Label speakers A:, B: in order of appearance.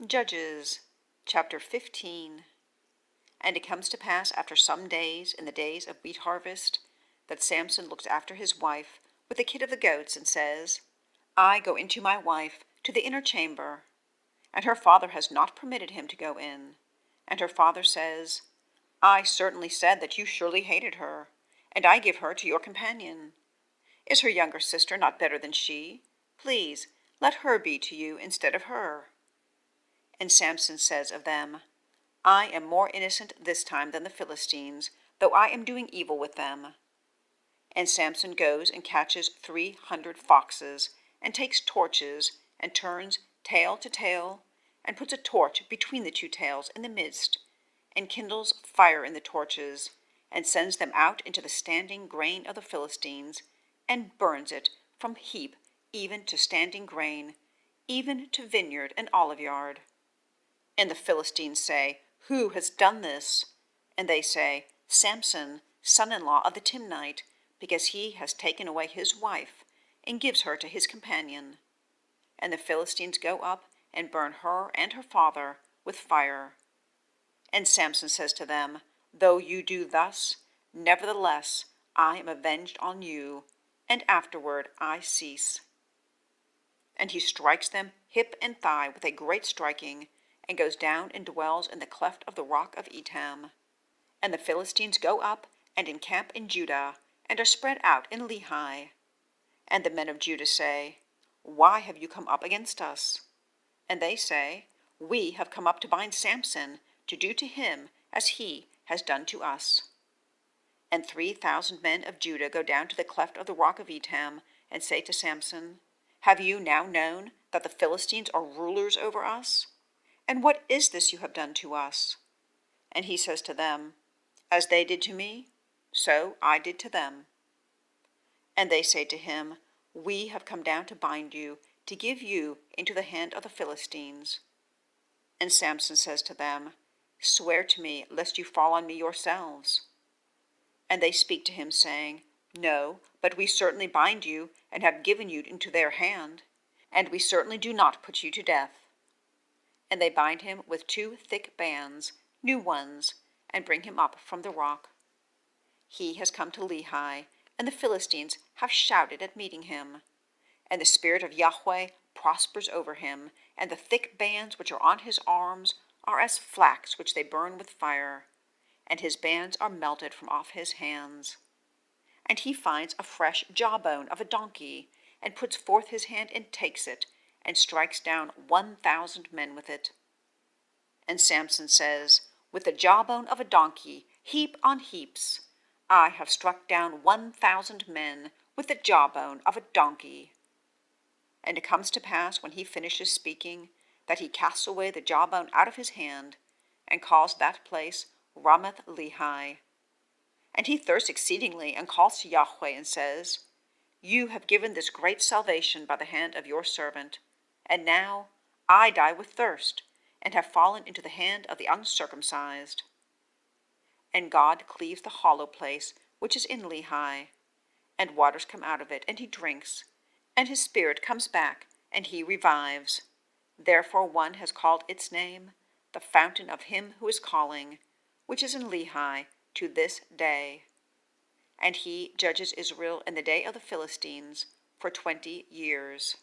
A: Judges, chapter 15. And it comes to pass after some days, in the days of wheat harvest, that Samson looks after his wife with the kid of the goats, and says, I go into my wife to the inner chamber. And her father has not permitted him to go in. And her father says, I certainly said that you surely hated her, and I give her to your companion. Is her younger sister not better than she? Please, let her be to you instead of her. And Samson says of them, I am more innocent this time than the Philistines, though I am doing evil with them. And Samson goes and catches 300 foxes, and takes torches, and turns tail to tail, and puts a torch between the two tails in the midst, and kindles fire in the torches, and sends them out into the standing grain of the Philistines, and burns it from heap even to standing grain, even to vineyard and oliveyard. And the Philistines say, Who has done this? And they say, Samson, son-in-law of the Timnite, because he has taken away his wife, and gives her to his companion. And the Philistines go up and burn her and her father with fire. And Samson says to them, Though you do thus, nevertheless I am avenged on you, and afterward I cease. And he strikes them hip and thigh with a great striking, and goes down and dwells in the cleft of the rock of Etam. And the Philistines go up and encamp in Judah, and are spread out in Lehi. And the men of Judah say, Why have you come up against us? And they say, We have come up to bind Samson, to do to him as he has done to us. And 3,000 men of Judah go down to the cleft of the rock of Etam, and say to Samson, Have you now known that the Philistines are rulers over us? And what is this you have done to us? And he says to them, As they did to me, so I did to them. And they say to him, We have come down to bind you, to give you into the hand of the Philistines. And Samson says to them, Swear to me, lest you fall on me yourselves. And they speak to him, saying, No, but we certainly bind you, and have given you into their hand, and we certainly do not put you to death. And they bind him with 2 thick bands, new ones, and bring him up from the rock. He has come to Lehi, and the Philistines have shouted at meeting him. And the Spirit of Yahweh prospers over him, and the thick bands which are on his arms are as flax which they burn with fire, and his bands are melted from off his hands. And he finds a fresh jawbone of a donkey, and puts forth his hand and takes it, and strikes down 1,000 men with it. And Samson says, With the jawbone of a donkey, heap on heaps, I have struck down 1,000 men with the jawbone of a donkey. And it comes to pass, when he finishes speaking, that he casts away the jawbone out of his hand, and calls that place Ramath-Lehi. And he thirsts exceedingly, and calls to Yahweh, and says, You have given this great salvation by the hand of your servant, and now I die with thirst, and have fallen into the hand of the uncircumcised. And God cleaves the hollow place which is in Lehi, and waters come out of it, and he drinks, and his spirit comes back, and he revives. Therefore one has called its name, the fountain of him who is calling, which is in Lehi, to this day. And he judges Israel in the day of the Philistines for 20 years.